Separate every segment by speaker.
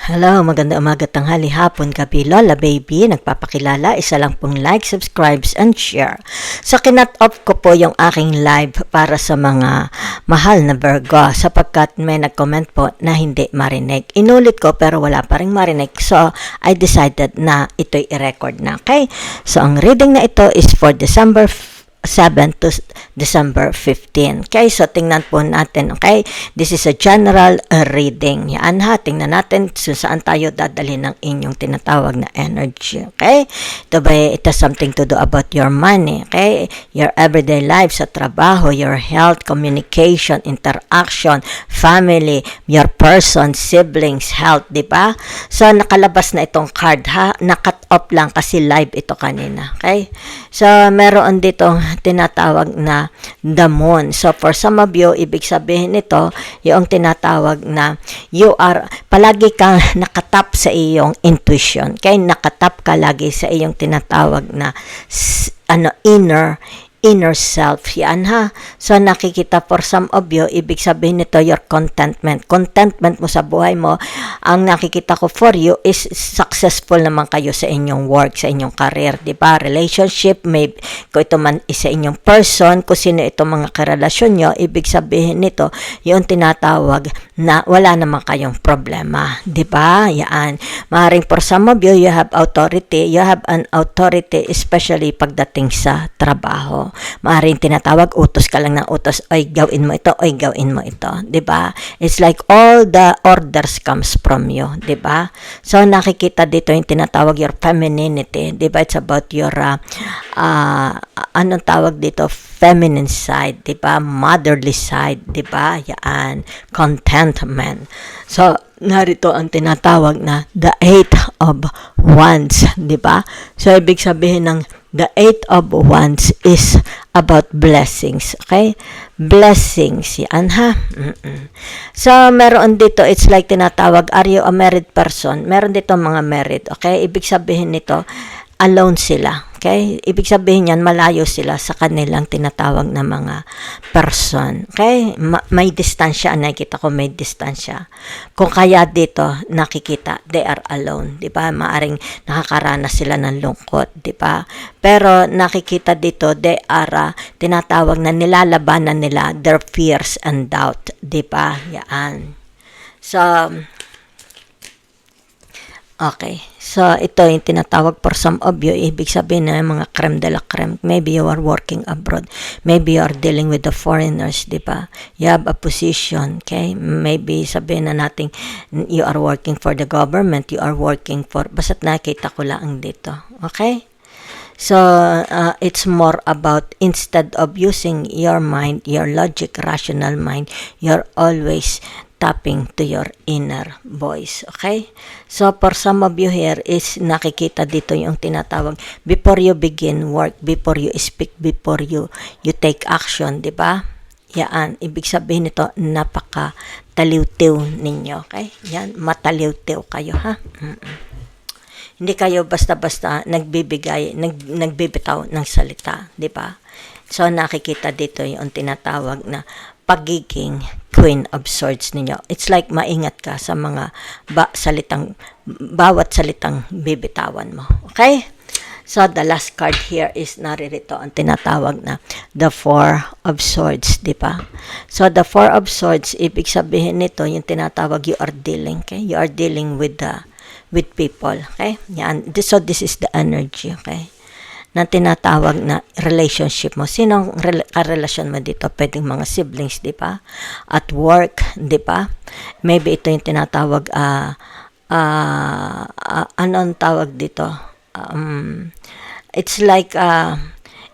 Speaker 1: Hello, maganda umaga, tanghali, hapon, gabi, Lola Baby. Nagpapakilala, isa lang pong like, subscribes, and share. So, kinat-off ko po yung aking live para sa mga mahal na Virgo sapagkat may nag-comment po na hindi marinig. Inulit ko pero wala pa rin marinig. So, I decided na ito'y i-record na. Okay? So, ang reading na ito is for December 7 to December 15. Okay, so tingnan po natin. Okay, this is a general reading. Yan ha, tingnan natin saan tayo dadalhin ng inyong tinatawag na energy. Okay, ito ba, it has something to do about your money. Okay, your everyday life sa trabaho, your health, communication, interaction, family, your person, siblings, health, di ba? So nakalabas na itong card ha, nakat off lang kasi live ito kanina. Okay, so meron dito tinatawag na the moon. So for some of you, ibig sabihin nito, yung tinatawag na you are, palagi kang nakatap sa iyong intuition. Kaya nakatap ka lagi sa iyong tinatawag na inner self. Yan ha. So nakikita for some of you, ibig sabihin nito your contentment. Contentment mo sa buhay mo. Ang nakikita ko for you is successful naman kayo sa inyong work, sa inyong career, di ba? Relationship, maybe kung ito man isa inyong person, kung sino itong mga karelasyon nyo, ibig sabihin nito, yung tinatawag na wala naman kayong problema, di ba? Yan. Maaaring for some of you, you have authority, you have an authority, especially pagdating sa trabaho. Maaaring tinatawag, utos ka lang ng utos, oy gawin mo ito, oy gawin mo ito, 'di ba? It's like all the orders comes from you, 'di ba? So nakikita dito yung tinatawag your femininity, 'di ba? It's about your anong tawag dito, feminine side, 'di ba? Motherly side, 'di ba? Yan, contentment. So narito ang tinatawag na the Eight of Wands, 'di ba? So ibig sabihin ng the Eight of Wands is about blessings, okay? Blessings, yan ha. So, meron dito, it's like tinatawag, are you a married person? Meron dito mga married, okay? Ibig sabihin nito, alone sila, okay? Ibig sabihin yan, malayo sila sa kanilang tinatawag na mga person, okay? May distansya, nakikita ko may distansya. Kung kaya dito, nakikita, they are alone, di ba? Maaring nakakaranas sila ng lungkot, di ba? Pero nakikita dito, they are, tinatawag na nilalabanan nila their fears and doubt, di ba? Yan. So, okay. So, ito yung tinatawag for some of you. Ibig sabihin na mga creme de la creme. Maybe you are working abroad. Maybe you are dealing with the foreigners, di ba? You have a position, okay? Maybe sabihin na natin, you are working for the government. You are working for, basta't nakita ko lang dito. Okay? So, it's more about instead of using your mind, your logic, rational mind, you're always tapping to your inner voice. Okay? So, for some of you here is nakikita dito yung tinatawag before you begin work, before you speak, before you take action, di ba? Yan. Ibig sabihin nito, napaka taliw-tiw ninyo. Okay? Yan. Mataliw-tiw kayo, ha? Hindi kayo basta-basta nagbibitaw ng salita, di ba? So, nakikita dito yung tinatawag na pagiging Queen of Swords ninyo. It's like maingat ka sa mga bawat salitang bibitawan mo. Okay? So, the last card here is naririto ang tinatawag na the Four of Swords, di ba? So, the Four of Swords, ibig sabihin nito, yung tinatawag you are dealing, okay? You are dealing with people, okay? Yan. So, this is the energy, okay? Na tinatawag na relationship mo. Sinong karelasyon mo dito? Pwedeng mga siblings, di ba? At work, di ba? Maybe ito yung tinatawag, anong tawag dito? It's like,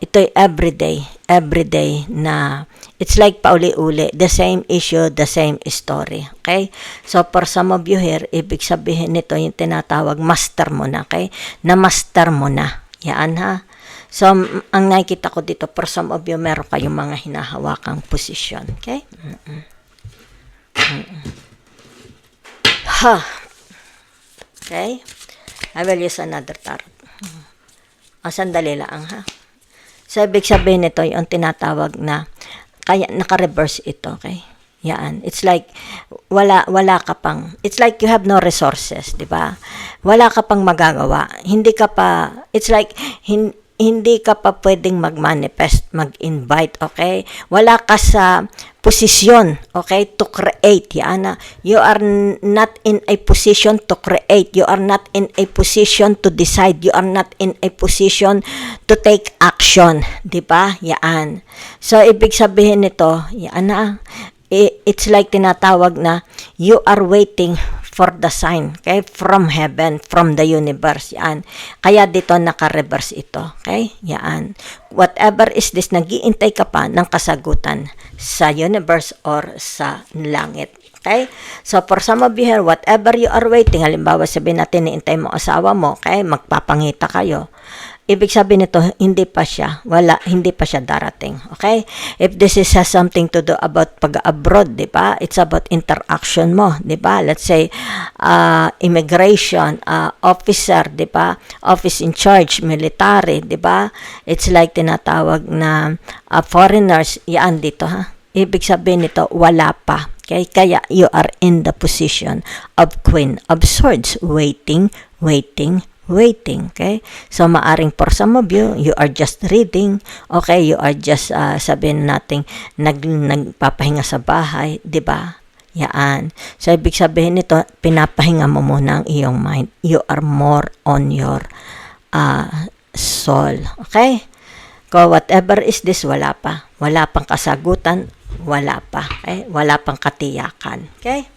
Speaker 1: ito everyday na, it's like pauli-uli, the same issue, the same story, okay? So, for some of you here, ibig sabihin nito yung tinatawag, master mo na, okay? Na-master mo na. Yan ha. So, ang nakikita ko dito, for some of you, meron kayong mga hinahawakang posisyon. Okay? Ha. Okay? I will use another tarot. Sandali lang ha. So, ibig sabihin nito yung tinatawag na, kaya naka-reverse ito, okay? Yan. It's like, wala ka pang, it's like you have no resources, di ba? Wala ka pang magagawa. Hindi ka pa, it's like, hindi ka pa pwedeng mag-manifest, mag-invite, okay? Wala ka sa posisyon, okay, to create. Yan. You are not in a position to create. You are not in a position to decide. You are not in a position to take action. Di ba? Yan. So, ibig sabihin nito, yan na, it's like tinatawag na you are waiting for the sign, okay, from heaven, from the universe. Yan. Kaya dito naka-reverse ito, okay? Yan. Whatever is this, nag-iintay ka pa ng kasagutan sa universe or sa langit. Okay? So, for some of you here, whatever you are waiting, halimbawa sabihin natin, niintay mo asawa mo, okay, magpapangita kayo. Ibig sabihin nito, hindi pa siya darating. Okay? If this has something to do about pag-abroad, di ba? It's about interaction mo, di ba? Let's say, immigration, officer, di ba? Office in charge, military, di ba? It's like tinatawag na foreigners, yan dito, ha? Ibig sabihin nito, wala pa. Okay? Kaya you are in the position of Queen of Swords, waiting. Okay? So, maaring for some of you, you are just reading. Okay? You are just, sabihin natin, nagpapahinga sa bahay. Diba? Yaan. So, ibig sabihin nito, pinapahinga mo muna ang iyong mind. You are more on your soul. Okay? So, whatever is this, wala pa. Wala pang kasagutan. Wala pa. Okay? Wala pang katiyakan. Okay?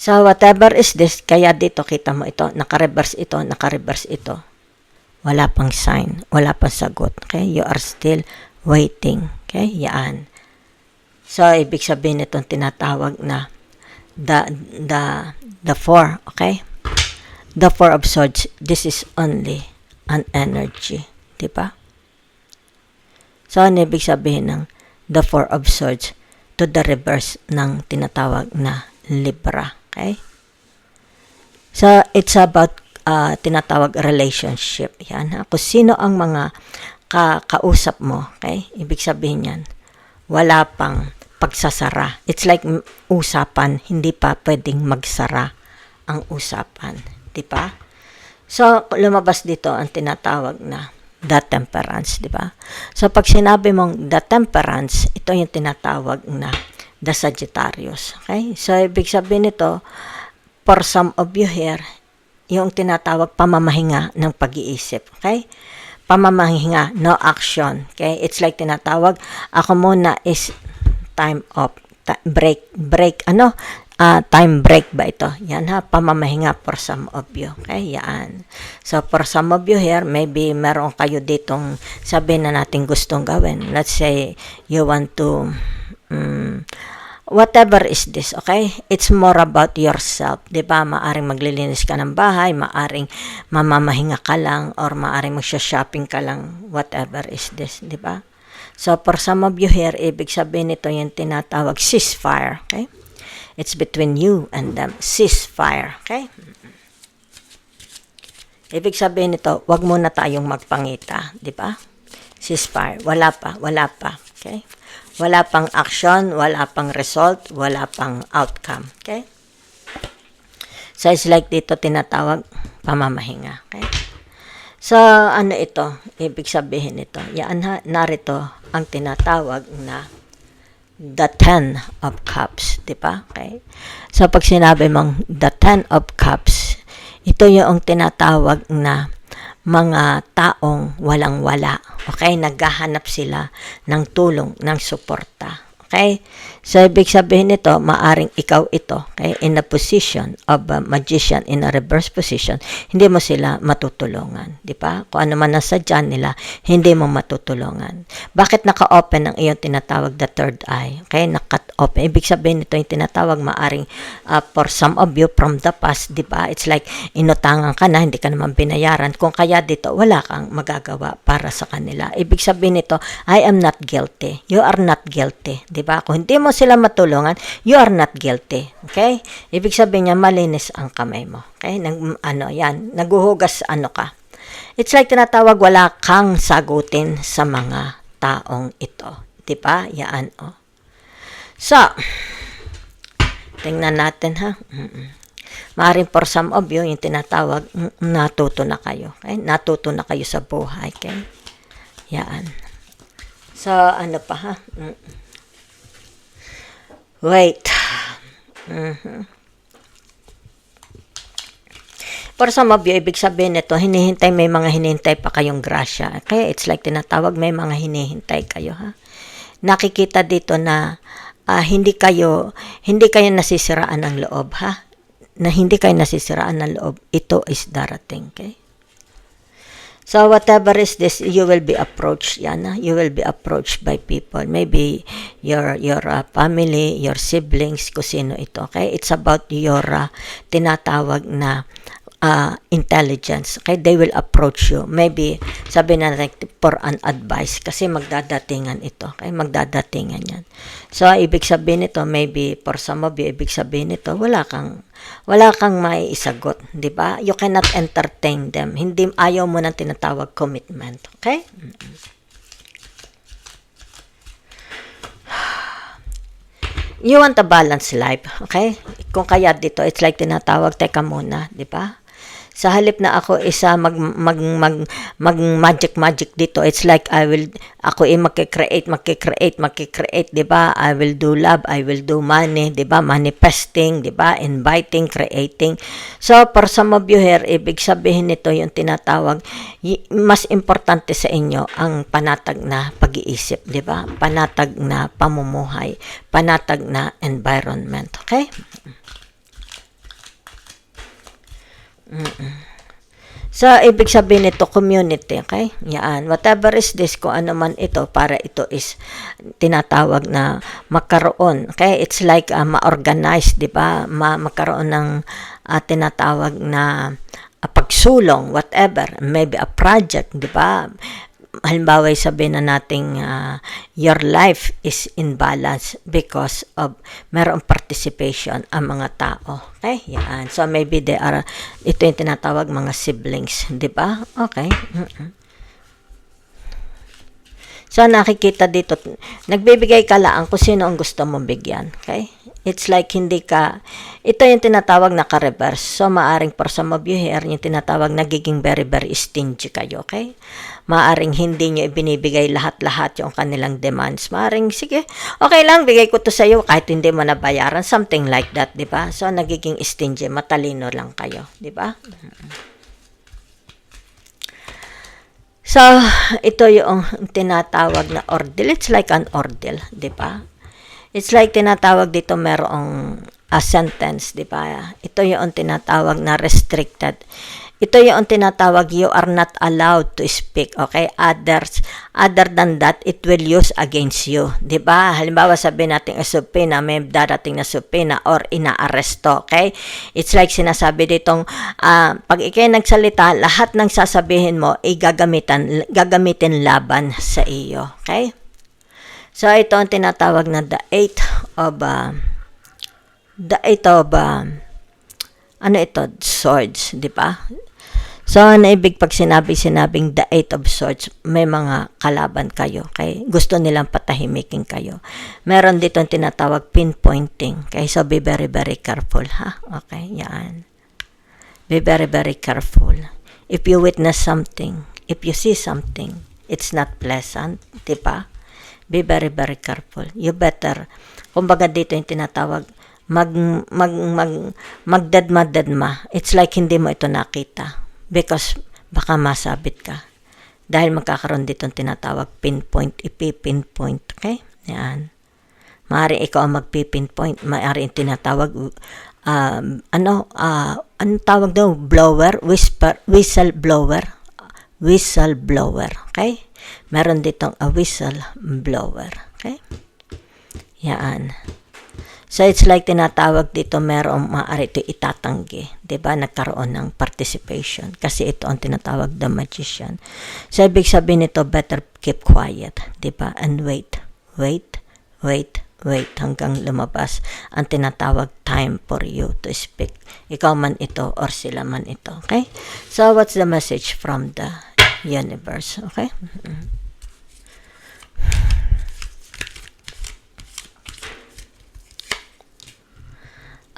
Speaker 1: So, whatever is this, kaya dito kita mo ito, naka-reverse ito. Wala pang sign, wala pang sagot. Okay? You are still waiting. Okay? Yan. So, ibig sabihin itong tinatawag na the four. Okay? The Four of Swords, this is only an energy. Diba? So, ano ibig sabihin ng the Four of Swords to the reverse ng tinatawag na Libra? Okay? So, it's about tinatawag relationship. Yan. Kung sino ang mga kausap mo, okay? Ibig sabihin yan, wala pang pagsasara. It's like usapan, hindi pa pwedeng magsara ang usapan. Diba? So, lumabas dito ang tinatawag na the temperance. Diba? So, pag sinabi mong the temperance, ito yung tinatawag na the Sagittarius. Okay? So, ibig sabihin nito, for some of you here, yung tinatawag pamamahinga ng pag-iisip. Okay? Pamamahinga, no action. Okay? It's like tinatawag, ako muna is time off, break, time break ba ito? Yan ha, pamamahinga for some of you. Okay? Yan. So, for some of you here, maybe meron kayo ditong sabihin na natin gustong gawin. Let's say, you want to whatever is this, okay? It's more about yourself, di ba? Maaring maglilinis ka ng bahay, maaring mamamahinga ka lang, or maaring magsha-shopping ka lang, whatever is this, di ba? So, for some of you here, ibig sabihin nito yung tinatawag ceasefire, okay? It's between you and them, ceasefire, okay? Ibig sabihin nito, wag muna tayong magpangita, di ba? Ceasefire, wala pa, okay? Wala pang action, wala pang result, wala pang outcome. Okay? So, it's like dito tinatawag pamamahinga. Okay? So, ano ito? Ibig sabihin ito. Yan ha, narito ang tinatawag na the Ten of Cups. Diba? Okay? So, pag sinabi mong the Ten of Cups, ito yung tinatawag na mga taong walang-wala. Okay? Naghahanap sila ng tulong, ng suporta. Okay? So, ibig sabihin nito, maaring ikaw ito, okay? In a position of a magician, in a reverse position, hindi mo sila matutulungan. Di ba? Kung ano man nasa dyan nila, hindi mo matutulungan. Bakit naka-open ang iyong tinatawag the third eye? Okay? Naka-open. Ibig sabihin nito, yung tinatawag maaring for some of you from the past, di ba? It's like, inutangan ka na, hindi ka naman binayaran. Kung kaya dito, wala kang magagawa para sa kanila. Ibig sabihin nito, I am not guilty. You are not guilty. Diba? Kung hindi mo sila matulungan, you are not guilty. Okay? Ibig sabihin niya, malinis ang kamay mo. Okay? Naguhugas ka. It's like tinatawag wala kang sagutin sa mga taong ito. Diba? Yan, oh. So, tingnan natin, ha? Maaring for some of you, yung tinatawag, natuto na kayo. Okay? Natuto na kayo sa buhay. Okay? Yan. So, ano pa, ha? Wait. For some of you, ibig sabihin nito, may mga hinihintay pa kayong grasya. Kaya it's like tinatawag, may mga hinihintay kayo, ha? Nakikita dito na hindi kayo nasisiraan ng loob, ha? Na hindi kayo nasisiraan ng loob. Ito is darating, okay? So, whatever is this, you will be approached, yan, ha? You will be approached by people. Maybe your family, your siblings, kung sino ito, okay? It's about your tinatawag na intelligence. Okay, they will approach you. Maybe sabi na natin for an advice kasi magdadatingan ito. Okay, magdadatingan yan. So, ibig sabihin nito, maybe for some of you, ibig sabihin nito, wala kang maiisagot, di ba? You cannot entertain them. Hindi, ayaw mo ng tinatawag commitment. Okay? You want a balanced life, okay? Kung kaya dito, it's like tinatawag, teka muna, di ba? Sa halip na ako isa mag magic dito, it's like ako magke-create, di ba? I will do love, I will do money, di ba? Manifesting, di ba? Inviting, creating. So, for some of you here, ibig sabihin nito yung tinatawag, mas importante sa inyo ang panatag na pag-iisip, di ba? Panatag na pamumuhay, panatag na environment, okay? So, ibig sabihin nito, community, okay? Yan. Whatever is this, kung ano man ito, para ito is tinatawag na magkaroon, okay? It's like ma-organize, di ba? Magkaroon ng tinatawag na pagsulong, whatever. Maybe a project, di ba? Halimbawa, sabihin na natin your life is in balance because of merong participation ang mga tao. Okay? Yan. So, maybe ito yung tinatawag mga siblings. Di ba? Okay. So, nakikita dito, nagbibigay ka lang kung sino ang gusto mong bigyan. Okay? It's like ito yung tinatawag na ka-reverse. So, maaring for some of you here, yung tinatawag nagiging very, very stingy kayo. Okay? Maaring hindi nyo ibinibigay lahat-lahat yung kanilang demands. Maaring, sige, okay lang, bigay ko to sa'yo kahit hindi mo nabayaran. Something like that, di ba? So, nagiging stingy, matalino lang kayo, di ba? So, ito yung tinatawag na ordeal. It's like an ordeal, di ba? It's like tinatawag dito merong a sentence, di ba? Ito yung tinatawag na restricted. Ito yung tinatawag, you are not allowed to speak, okay? Other than that, it will use against you, di ba? Halimbawa, sabihin natin subpoena, may darating na subpoena or inaaresto, okay? It's like sinasabi ditong, pag ikay nagsalita, lahat ng sasabihin mo, gagamitin laban sa iyo, okay? So, ito ang tinatawag na the eight of swords, di ba? So, naibig pag sinabing the eight of swords, may mga kalaban kayo, okay? Gusto nilang patahimikin kayo. Meron dito ang tinatawag pinpointing, okay? So, be very, very careful, ha? Okay, yan. Be very, very careful. If you witness something, if you see something, it's not pleasant, di ba? Be very, very careful. You better, kumbaga dito yung tinatawag, magdadma. It's like hindi mo ito nakita. Because baka masabit ka. Dahil magkakaroon dito ang tinatawag ipipinpoint. Okay? Yan. Maaari ikaw ang magpipinpoint. Maaari yung tinatawag, ano tawag daw? Blower? Whistleblower. Whistleblower. Okay? Meron ditong a whistleblower. Okay? Yan. So, it's like tinatawag dito, merong maaari ito itatanggi. Diba? Nagkaroon ng participation. Kasi ito ang tinatawag the magician. So, ibig sabihin nito, better keep quiet. Diba? And wait hanggang lumabas ang tinatawag time for you to speak. Ikaw man ito or sila man ito. Okay? So, what's the message from the universe. Okay?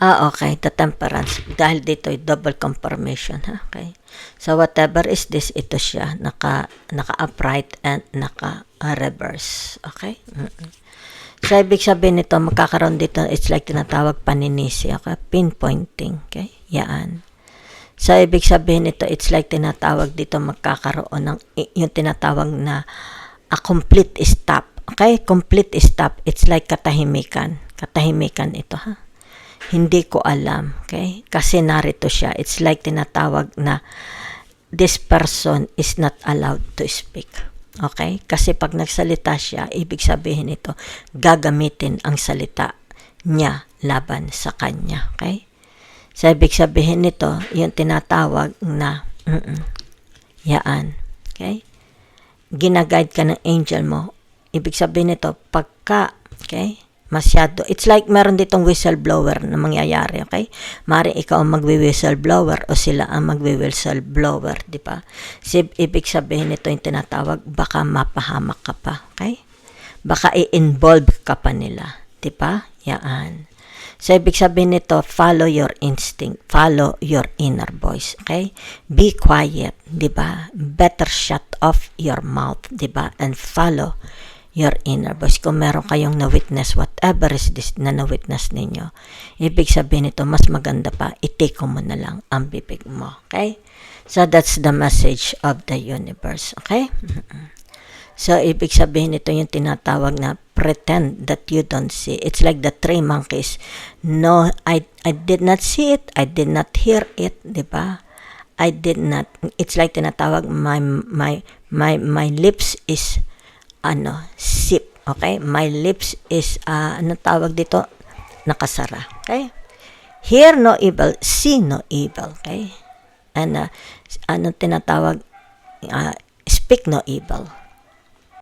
Speaker 1: Okay. The temperance. Dahil dito ay double confirmation. Okay. So, whatever is this, ito siya. Naka-upright and naka-reverse. Okay? So, ibig sabihin nito, magkakaroon dito, it's like tinatawag paninisi. Okay? Pinpointing. Okay? Yan. So, ibig sabihin nito, it's like tinatawag dito, magkakaroon ng, yung tinatawag na a complete stop. Okay? Complete stop. It's like katahimikan. Katahimikan ito, ha? Hindi ko alam. Okay? Kasi narito siya. It's like tinatawag na this person is not allowed to speak. Okay? Kasi pag nagsalita siya, ibig sabihin ito, gagamitin ang salita niya laban sa kanya. Okay? So, ibig sabihin nito, yung tinatawag na, yaan. Okay? Ginaguide ka ng angel mo. Ibig sabihin nito, pagka, okay, masyado, it's like meron ditong whistleblower na mangyayari, okay? Mari ikaw ang magwi-whistleblower o sila ang magwi-whistleblower, di ba? So, ibig sabihin nito yung tinatawag, baka mapahamak ka pa, okay? Baka i-involve ka pa nila, di ba? Yaan. So, ibig sabihin nito, follow your instinct, follow your inner voice, okay? Be quiet, di ba? Better shut off your mouth, di ba? And follow your inner voice. Kung meron kayong na-witness, whatever is this na na-witness ninyo, ibig sabihin nito, mas maganda pa, itiko mo na lang ang bibig mo, okay? So, that's the message of the universe, okay? So, ibig sabihin nito yung tinatawag na pretend that you don't see. It's like the three monkeys. No, I did not see it. I did not hear it, di ba? I did not. It's like tinatawag my lips is sip. Okay? My lips is tawag dito? Nakasara. Okay? Hear no evil, see no evil. Okay? And tinatawag speak no evil.